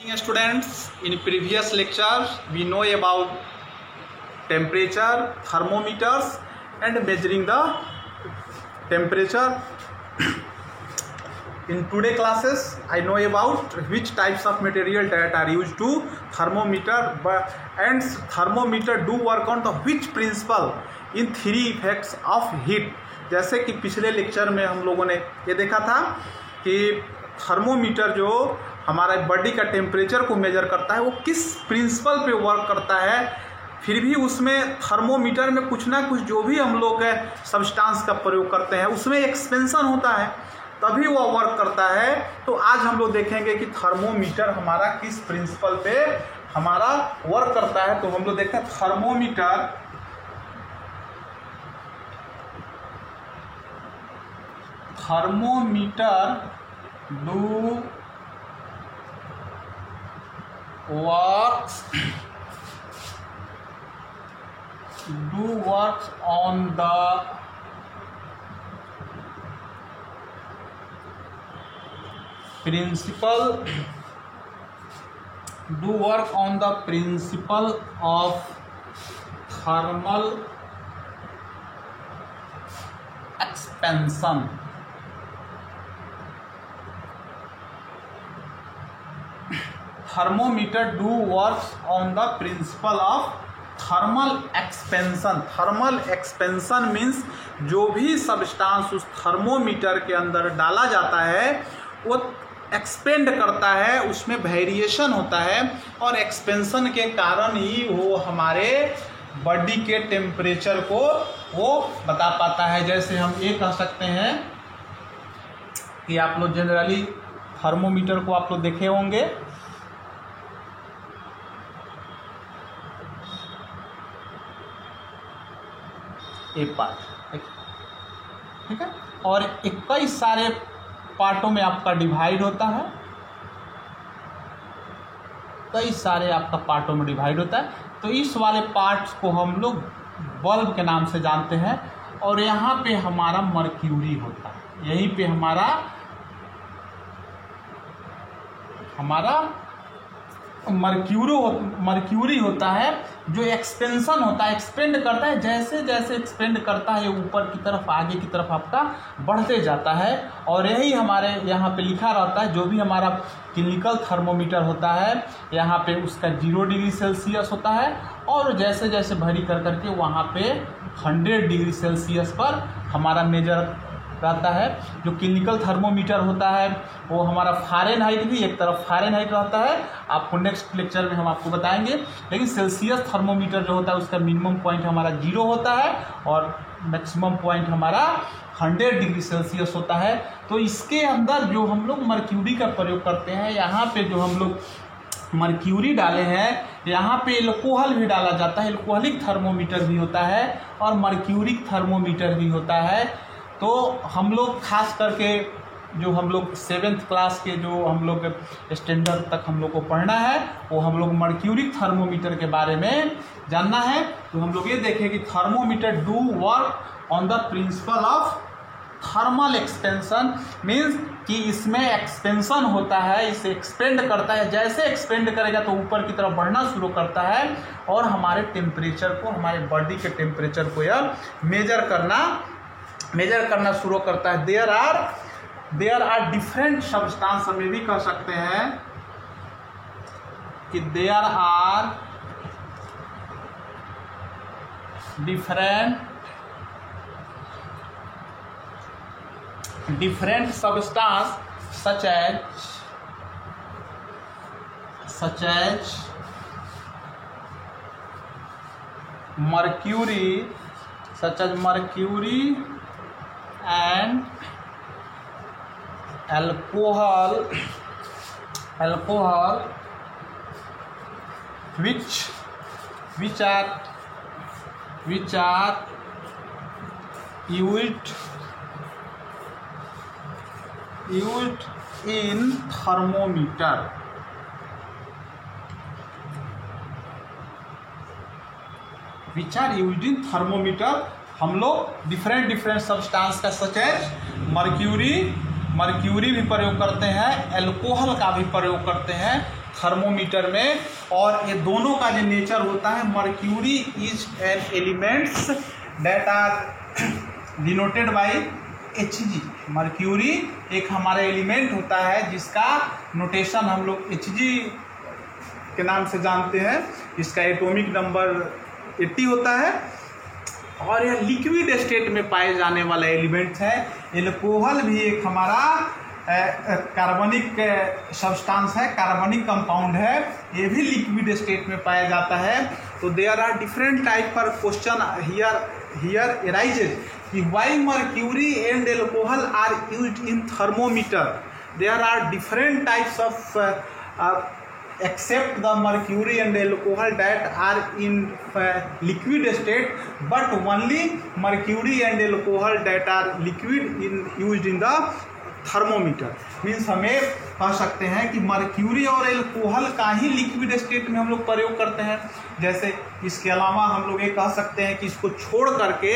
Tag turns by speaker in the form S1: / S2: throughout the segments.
S1: Students, in previous lectures we know about temperature, thermometers and measuring the temperature. In today classes I know about which types of material that are used to thermometer, and thermometer do work on the which principle in three effects of heat. जैसे कि पिछले lecture में हम लोगों ने ये देखा था कि थर्मोमीटर जो हमारा बॉडी का टेम्परेचर को मेजर करता है वो किस प्रिंसिपल पे वर्क करता है। फिर भी उसमें थर्मोमीटर में कुछ ना कुछ जो भी हम लोग सब्सटेंस का प्रयोग करते हैं उसमें एक्सपेंशन होता है, तभी वो वर्क करता है। तो आज हम लोग देखेंगे कि थर्मोमीटर हमारा किस प्रिंसिपल पे हमारा वर्क करता है। तो हम लोग देखते हैं thermometer do works on the principle of thermal expansion. Thermometer do works on the principle of thermal expansion. Thermal expansion means जो भी सब्सटेंस उस थर्मोमीटर के अंदर डाला जाता है वो एक्सपेंड करता है, उसमें वेरिएशन होता है और एक्सपेंशन के कारण ही वो हमारे बॉडी के टेम्परेचर को वो बता पाता है। जैसे हम ये कह सकते हैं कि आप लोग जनरली थर्मोमीटर को आप लोग देखे होंगे, एक पार्ट, ठीक है, और कई सारे पार्टों में आपका डिवाइड होता है, कई सारे आपका पार्टों में डिवाइड होता है। तो इस वाले पार्ट्स को हम लोग बल्ब के नाम से जानते हैं और यहाँ पे हमारा मर्क्यूरी होता है, यहीं पे हमारा मर्क्यूरी होता है जो एक्सपेंशन होता है, एक्सपेंड करता है। जैसे जैसे एक्सपेंड करता है ऊपर की तरफ, आगे की तरफ आपका बढ़ते जाता है और यही हमारे यहाँ पे लिखा रहता है। जो भी हमारा क्लिनिकल थर्मोमीटर होता है यहाँ पे उसका 0 डिग्री सेल्सियस होता है और जैसे जैसे भरी कर करके वहाँ पे 100 डिग्री सेल्सियस पर हमारा मेजर रहता है। जो क्लिनिकल थर्मोमीटर होता है वो हमारा फ़ारेनहाइट भी एक तरफ फ़ारेनहाइट रहता है, आपको नेक्स्ट लेक्चर में हम आपको बताएंगे। लेकिन सेल्सियस थर्मोमीटर जो होता है उसका मिनिमम पॉइंट हमारा 0 होता है और मैक्सिमम पॉइंट हमारा 100 डिग्री सेल्सियस होता है। तो इसके अंदर जो हम लोग मर्क्यूरी का प्रयोग करते हैं, यहाँ पे जो हम लोग मर्क्यूरी डाले हैं, यहाँ पे एल्कोहल भी डाला जाता है, एल्कोहलिक थर्मोमीटर भी होता है और मर्क्यूरिक थर्मोमीटर भी होता है। तो हम लोग खास करके जो हम लोग 7th क्लास के जो हम लोग स्टैंडर्ड तक हम लोग को पढ़ना है वो हम लोग मर्क्यूरिक थर्मोमीटर के बारे में जानना है। तो हम लोग ये देखें कि thermometer do work on the principle of thermal expansion, means कि इसमें एक्सपेंशन होता है, इसे एक्सपेंड करता है। जैसे एक्सपेंड करेगा तो ऊपर की तरफ बढ़ना शुरू करता है और हमारे टेम्परेचर को, हमारे बॉडी के टेम्परेचर को यह मेजर करना शुरू करता है। देयर आर डिफरेंट सब्सटेंस, हम ये भी कह सकते हैं कि there are different substance such as mercury and alcohol which are used in thermometer. Which are used in thermometer, हम लोग डिफरेंट सब्सटेंस का सच है मर्क्यूरी भी प्रयोग करते हैं, एल्कोहल का भी प्रयोग करते हैं। थर्मोमीटर में। और ये दोनों का जो नेचर होता है, mercury is an elements that are denoted by Hg। Mercury एक हमारा एलिमेंट होता है जिसका नोटेशन हम लोग Hg के नाम से जानते हैं। इसका एटॉमिक नंबर 80 होता है और यह लिक्विड स्टेट में पाए जाने वाला एलिमेंट है। एल्कोहल भी एक हमारा कार्बनिक सब्सटेंस है, कार्बनिक कंपाउंड है, ये भी लिक्विड स्टेट में पाया जाता है। तो देयर आर डिफरेंट टाइप पर क्वेश्चन हियर अराइजेज कि why mercury and alcohol are used in thermometer. There are different types of except the mercury and alcohol that are in liquid state, but only mercury and alcohol that are liquid used in the thermometer। Means हमें कह सकते हैं कि mercury और alcohol का ही liquid state में हम लोग प्रयोग करते हैं। जैसे इसके अलावा हम लोग ये कह सकते हैं कि इसको छोड़ करके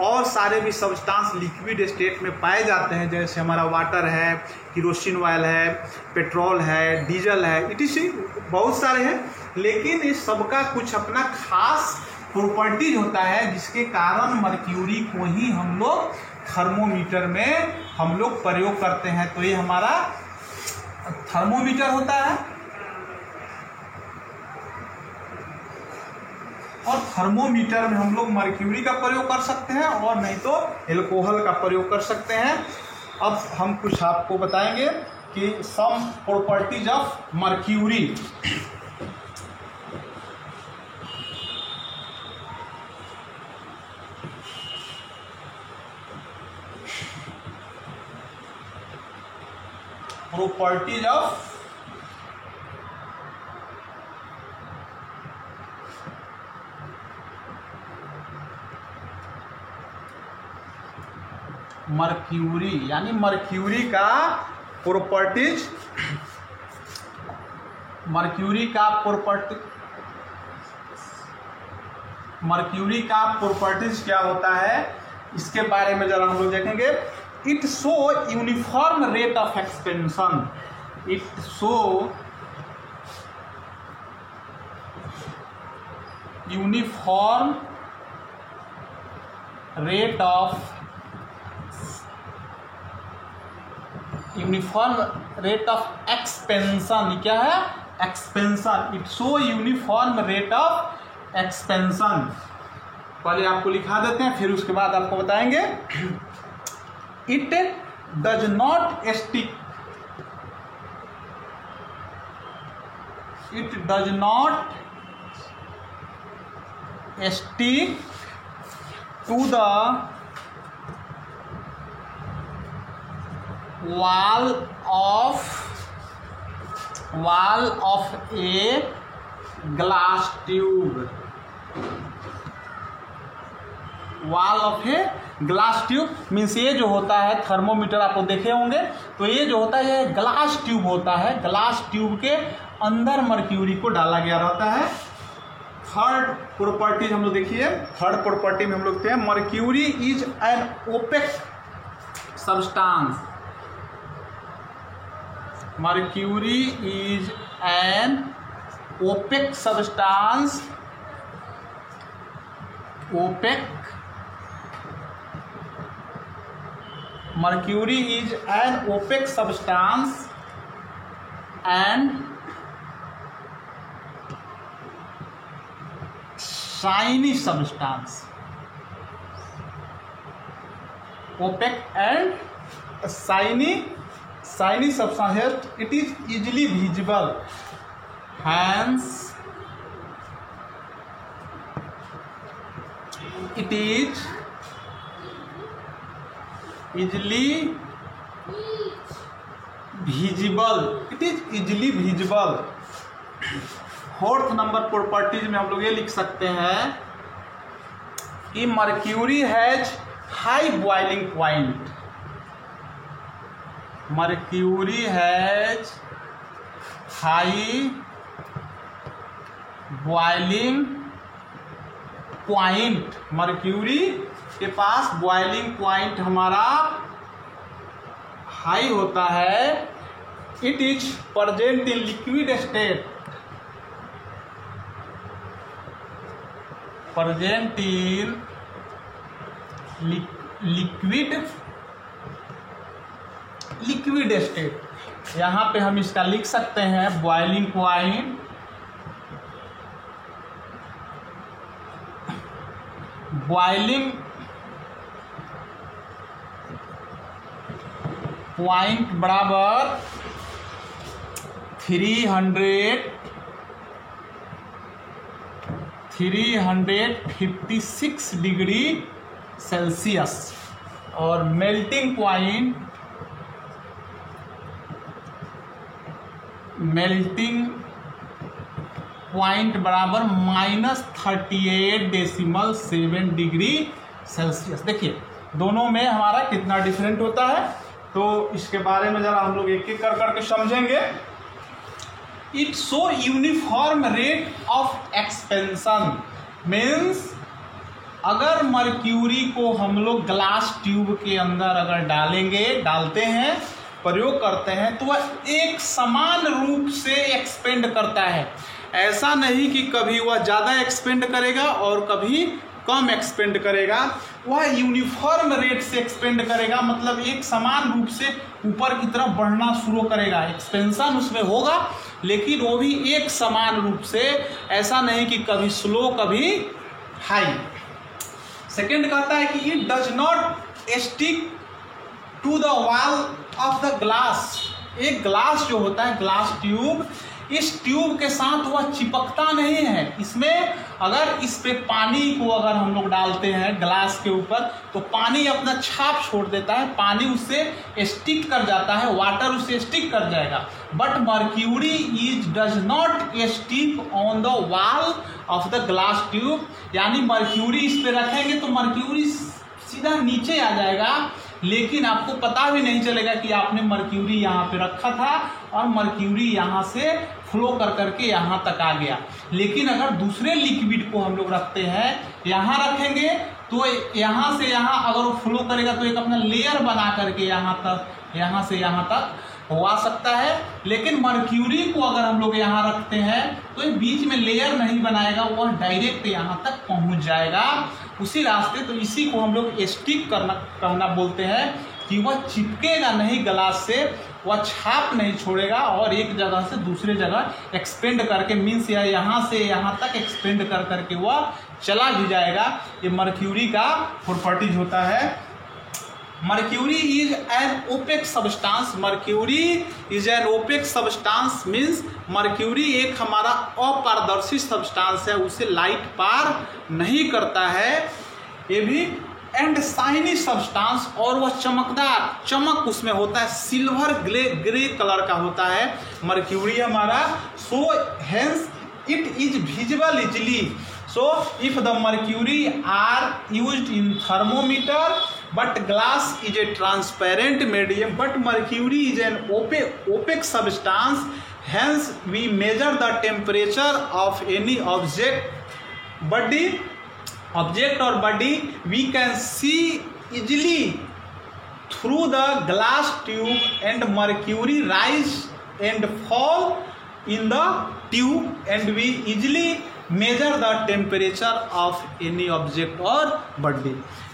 S1: और सारे भी सब्सटेंस लिक्विड स्टेट में पाए जाते हैं, जैसे हमारा वाटर है, केरोसिन ऑयल है, पेट्रोल है, डीजल है, इटीसी बहुत सारे हैं। लेकिन इस सबका कुछ अपना खास प्रॉपर्टीज होता है जिसके कारण मर्क्यूरी को ही हम लोग थर्मोमीटर में हम लोग प्रयोग करते हैं। तो ये हमारा थर्मोमीटर होता है और थर्मोमीटर में हम लोग मर्क्यूरी का प्रयोग कर सकते हैं और नहीं तो एल्कोहल का प्रयोग कर सकते हैं। अब हम कुछ आपको बताएंगे कि some properties of mercury. Properties of mercury, यानी मर्क्यूरी का प्रॉपर्टीज, मर्क्यूरी का प्रॉपर्टीज क्या होता है इसके बारे में जरा हम लोग देखेंगे। It show uniform rate of expansion, it show uniform rate of expansion. क्या है? Expansion. It show uniform rate of expansion. पहले आपको लिखा देते हैं, फिर उसके बाद आपको बताएंगे। It does not stick, it does not stick to the wall of a glass tube, wall of a glass tube. Means ये जो होता है थर्मोमीटर आपको देखे होंगे, तो ये जो होता है ये ग्लास ट्यूब होता है। ग्लास ट्यूब के अंदर मर्क्यूरी को डाला गया रहता है। थर्ड प्रॉपर्टी हम लोग देखिए, थर्ड प्रॉपर्टी में हम लोग देखते हैं mercury is an opaque substance. Mercury is an opaque substance, opaque, mercury is an opaque substance and shiny substance, opaque and shiny substance, it is easily visible, hence it is easily visible, it is easily visible। Fourth number properties में हम लोग ये लिख सकते हैं कि mercury has high boiling point, mercury has high boiling point. Mercury के पास boiling point हमारा हाई होता है it is present in liquid state, present in liquid state. यहाँ पे हम इसका लिख सकते हैं बॉइलिंग पॉइंट, बॉइलिंग पॉइंट बराबर 356 डिग्री सेल्सियस, और मेल्टिंग पॉइंट बराबर -38.7 डिग्री सेल्सियस। देखिए दोनों में हमारा कितना डिफरेंट होता है, तो इसके बारे में जरा हम लोग एक एक कर करके समझेंगे। It show uniform rate of expansion, means अगर मर्क्यूरी को हम लोग ग्लास ट्यूब के अंदर अगर डालते हैं, प्रयोग करते हैं, तो वह एक समान रूप से एक्सपेंड करता है। ऐसा नहीं कि कभी वह ज़्यादा एक्सपेंड करेगा और कभी कम एक्सपेंड करेगा, वह यूनिफॉर्म रेट से एक्सपेंड करेगा, मतलब एक समान रूप से ऊपर की तरफ बढ़ना शुरू करेगा। एक्सपेंशन उसमें होगा लेकिन वो भी एक समान रूप से, ऐसा नहीं कि कभी स्लो कभी हाई। सेकेंड कहता है कि it does not stick to the wall of the glass. एक ग्लास जो होता है, ग्लास ट्यूब, इस ट्यूब के साथ वह चिपकता नहीं है। इसमें अगर इस पे पानी को अगर हम लोग डालते हैं ग्लास के ऊपर, तो पानी अपना छाप छोड़ देता है, पानी उससे स्टिक कर जाता है, वाटर उससे स्टिक कर जाएगा। But mercury does not stick on the wall of the glass tube, यानी मर्क्यूरी इस पे रखेंगे तो मर्क्यूरी सीधा नीचे आ जाएगा, लेकिन आपको पता भी नहीं चलेगा कि आपने मर्क्यूरी यहाँ पे रखा था और मर्क्यूरी यहाँ से फ्लो कर करके यहाँ तक आ गया। लेकिन अगर दूसरे लिक्विड को हम लोग रखते हैं, यहाँ रखेंगे तो यहाँ से यहाँ अगर वो फ्लो करेगा तो एक अपना लेयर बना करके यहाँ से यहाँ तक हो आ सकता है। लेकिन मर्क्यूरी को अगर हम लोग यहाँ रखते हैं तो ये बीच में लेयर नहीं बनाएगा, वह डायरेक्ट यहाँ तक पहुँच जाएगा उसी रास्ते। तो इसी को हम लोग स्टिक कहना बोलते हैं कि वह चिपकेगा नहीं ग्लास से, वह छाप नहीं छोड़ेगा और एक जगह से दूसरे जगह एक्सपेंड करके, मीन्स यहाँ से यहाँ तक एक्सपेंड कर करके वह चला भी जाएगा। ये मर्क्यूरी का प्रॉपर्टीज होता है। Mercury is an opaque substance, mercury is an opaque substance means mercury एक हमारा अपारदर्शी सब्सटेंस है, उसे लाइट पार नहीं करता है। ये भी एंड शाइनी सब्सटेंस, और वह चमकदार, चमक उसमें होता है, सिल्वर ग्रे कलर का होता है मर्क्यूरी हमारा। So hence it is visible easily. So if the mercury are used in thermometer, but glass is a transparent medium, but mercury is an opaque substance, hence we measure the temperature of any object or body, we can see easily through the glass tube, and mercury rise and fall in the tube, and we easily measure the temperature of any object और body.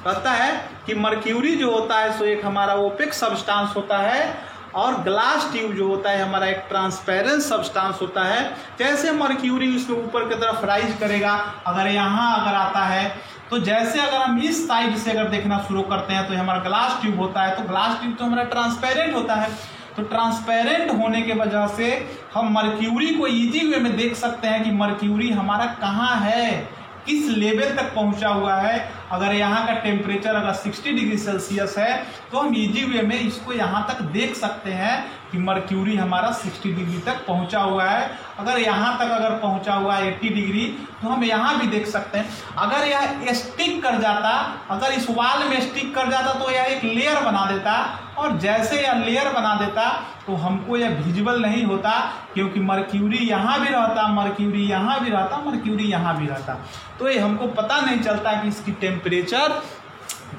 S1: कहता है कि mercury जो होता है सो एक हमारा OPEC substance होता है, और ग्लास ट्यूब जो होता है हमारा एक ट्रांसपेरेंट सब्सटेंस होता है। जैसे मर्क्यूरी उसके ऊपर की तरफ राइज करेगा, अगर यहाँ अगर आता है तो जैसे अगर हम इस साइड से अगर देखना शुरू करते हैं तो हमारा ग्लास ट्यूब होता है, तो ग्लास ट्यूब तो हमारा ट्रांसपेरेंट होता है, तो ट्रांसपेरेंट होने के वजह से हम मर्क्यूरी को इजी वे में देख सकते हैं कि मर्क्यूरी हमारा कहाँ है, किस लेवल तक पहुंचा हुआ है। अगर यहाँ का टेम्परेचर अगर 60 डिग्री सेल्सियस है तो हम इजी वे में इसको यहाँ तक देख सकते हैं कि मर्क्यूरी हमारा 60 डिग्री तक पहुंचा हुआ है। अगर यहाँ तक अगर पहुंचा हुआ है 80 डिग्री तो हम यहाँ भी देख सकते हैं। अगर यह स्टिक कर जाता, अगर इस वाल में स्टिक कर जाता तो यह एक लेयर बना देता, और जैसे यह लेयर बना देता तो हमको यह विजिबल नहीं होता, क्योंकि मर्क्यूरी यहाँ भी रहता, मर्क्यूरी यहाँ भी रहता, मर्क्यूरी यहाँ भी रहता, तो ये हमको पता नहीं चलता कि इसकी टेम्परेचर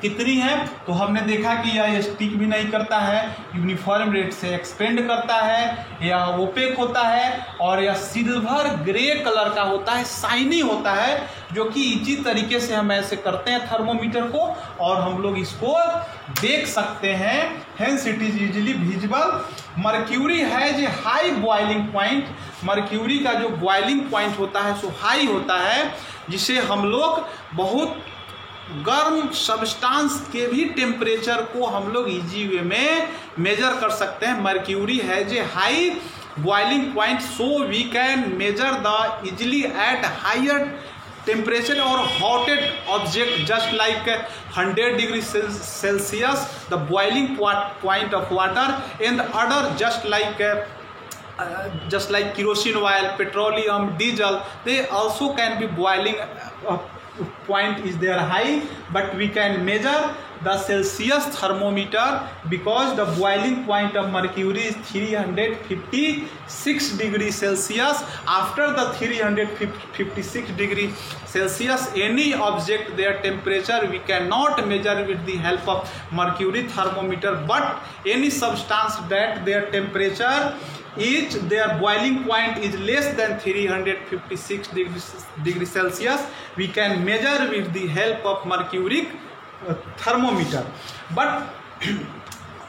S1: कितनी है, तो हमने देखा कि यह स्टिक भी नहीं करता है, यूनिफॉर्म रेट से एक्सपेंड करता है, यह ओपेक होता है और यह सिल्वर ग्रे कलर का होता है, शाइनी होता है, जो कि इसी तरीके से हम ऐसे करते हैं थर्मोमीटर को और हम लोग इसको देख सकते हैं। Hence it is easily visible. Mercury has a high boiling point. Mercury का जो बॉइलिंग पॉइंट होता है सो हाई होता है, जिसे हम लोग बहुत गर्म सब्सटेंस के भी टेम्परेचर को हम लोग इजी वे में मेजर कर सकते हैं। Mercury has a high boiling point, so we can measure the easily at higher temperature or hotted object just like 100 degrees Celsius, the boiling point of water, and other just like kerosene oil, petroleum, diesel, they also can be boiling point is there high, but we can measure the Celsius thermometer because the boiling point of mercury is 356 degrees Celsius. After the 356 degrees Celsius, any object their temperature we cannot measure with the help of mercury thermometer, but any substance that their temperature is their boiling point is less than 356 degrees Celsius, we can measure with the help of mercury thermometer, but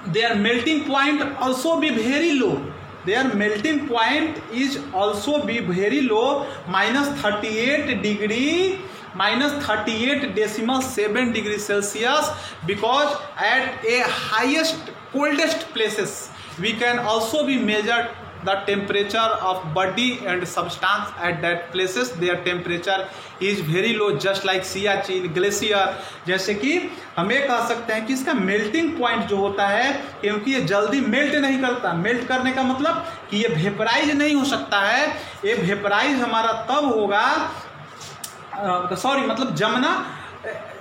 S1: their melting point also be very low. Their melting point is also be very low, -38.7 degrees Celsius, because at a highest coldest places we can also be measured the temperature of body and substance at that places, their temperature is very low, just like Siachen glacier. जैसे कि हम ये कह सकते हैं कि इसका melting point जो होता है, क्योंकि ये जल्दी मेल्ट नहीं करता। मेल्ट करने का मतलब कि ये वेपराइज नहीं हो सकता है। ये वेपराइज हमारा तब होगा, मतलब जमना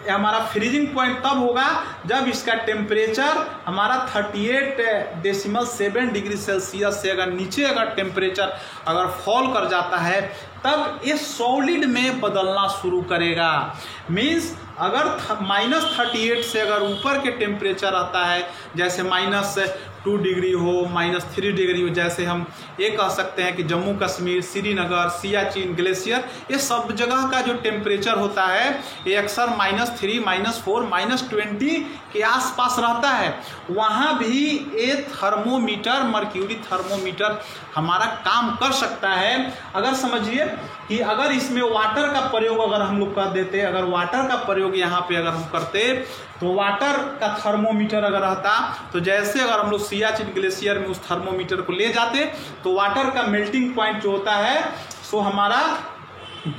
S1: हमारा फ्रीजिंग पॉइंट तब होगा जब इसका टेम्परेचर हमारा 38.7 डिग्री सेल्सियस से अगर नीचे अगर टेम्परेचर अगर फॉल कर जाता है, तब ये सॉलिड में बदलना शुरू करेगा। मीन्स अगर -38 से अगर ऊपर के टेम्परेचर आता है, जैसे -2 डिग्री हो, -3 डिग्री हो, जैसे हम ये कह सकते हैं कि जम्मू कश्मीर, श्रीनगर, सियाचिन ग्लेशियर, ये सब जगह का जो टेम्परेचर होता है ये अक्सर -3, -4, -20 के आसपास रहता है। वहाँ भी ये थर्मोमीटर, मर्क्यूरी थर्मोमीटर हमारा काम कर सकता है। अगर समझिए कि अगर इसमें वाटर का प्रयोग अगर हम लोग कर देते, अगर वाटर का प्रयोग यहाँ पे अगर हम करते, तो वाटर का थर्मोमीटर अगर रहता, तो जैसे अगर हम लोग सियाचिन ग्लेशियर में उस थर्मोमीटर को ले जाते, तो वाटर का मेल्टिंग पॉइंट जो होता है सो हमारा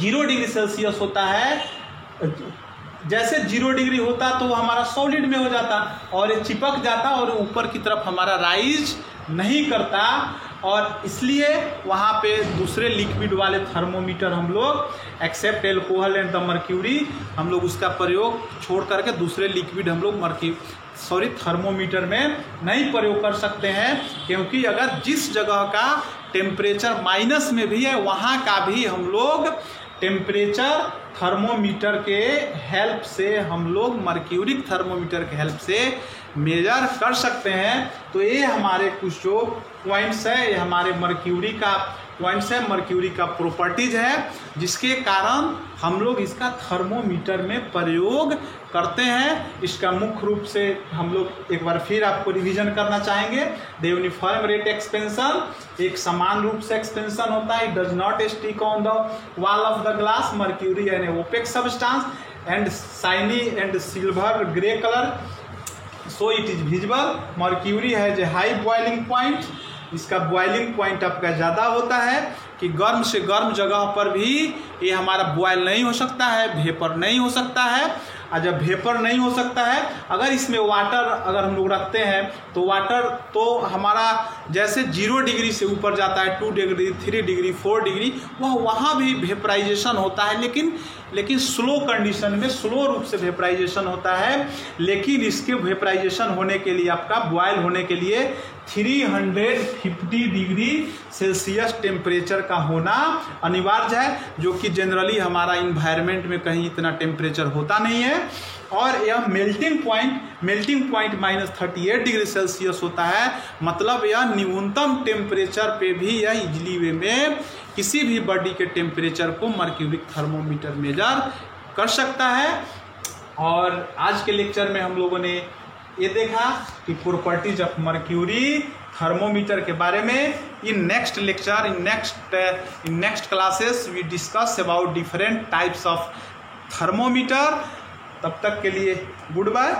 S1: 0 डिग्री सेल्सियस होता है। जैसे 0 डिग्री होता तो वो हमारा सॉलिड में हो जाता और ये चिपक जाता और ऊपर की तरफ हमारा राइज नहीं करता, और इसलिए वहाँ पे दूसरे लिक्विड वाले थर्मोमीटर हम लोग except alcohol and the mercury, हम लोग उसका प्रयोग छोड़ करके दूसरे लिक्विड हम लोग थर्मोमीटर में नहीं प्रयोग कर सकते हैं। क्योंकि अगर जिस जगह का टेम्परेचर माइनस में भी है, वहाँ का भी हम लोग टेम्परेचर थर्मोमीटर के हेल्प से, हम लोग मर्क्यूरिक थर्मोमीटर के हेल्प से मेजर कर सकते हैं। तो ये हमारे कुछ जो पॉइंट्स है, ये हमारे मर्क्यूरी का पॉइंट्स है, मर्क्यूरी का प्रॉपर्टीज है, जिसके कारण हम लोग इसका थर्मोमीटर में प्रयोग करते हैं। इसका मुख्य रूप से हम लोग एक बार फिर आपको रिवीजन करना चाहेंगे। द यूनिफॉर्म रेट एक्सपेंशन एक समान रूप से एक्सपेंशन होता है, it does not stick on the wall of the glass. Mercury an opaque substance and shiny and silver grey colour, so it is visible. Mercury has a high boiling point, इसका boiling point आपका ज़्यादा होता है कि गर्म से गर्म जगह पर भी ये हमारा बॉयल नहीं हो सकता है, वेपर नहीं हो सकता है। और जब वेपर नहीं हो सकता है, अगर इसमें वाटर अगर हम लोग रखते हैं, तो वाटर तो हमारा जैसे 0 डिग्री से ऊपर जाता है, 2 डिग्री, 3 डिग्री, 4 डिग्री, वहाँ भी वेपराइजेशन होता है, लेकिन स्लो कंडीशन में, स्लो रूप से वेपराइजेशन होता है। लेकिन इसके वेपराइजेशन होने के लिए, आपका बॉयल होने के लिए 350 डिग्री सेल्सियस टेम्परेचर का होना अनिवार्य है, जो कि जनरली हमारा इन्वायरमेंट में कहीं इतना टेम्परेचर होता नहीं है। और यह मेल्टिंग पॉइंट -38 डिग्री सेल्सियस होता है, मतलब यह न्यूनतम टेम्परेचर पे भी यह इजली वे में किसी भी बॉडी के टेम्परेचर को मर्क्यूरिक थर्मोमीटर मेजर कर सकता है। और आज के लेक्चर में हम लोगों ने ये देखा कि प्रॉपर्टीज ऑफ मर्क्यूरी थर्मोमीटर के बारे में। In next lecture, in next classes we discuss about different types of thermometer. तब तक के लिए गुड बाय।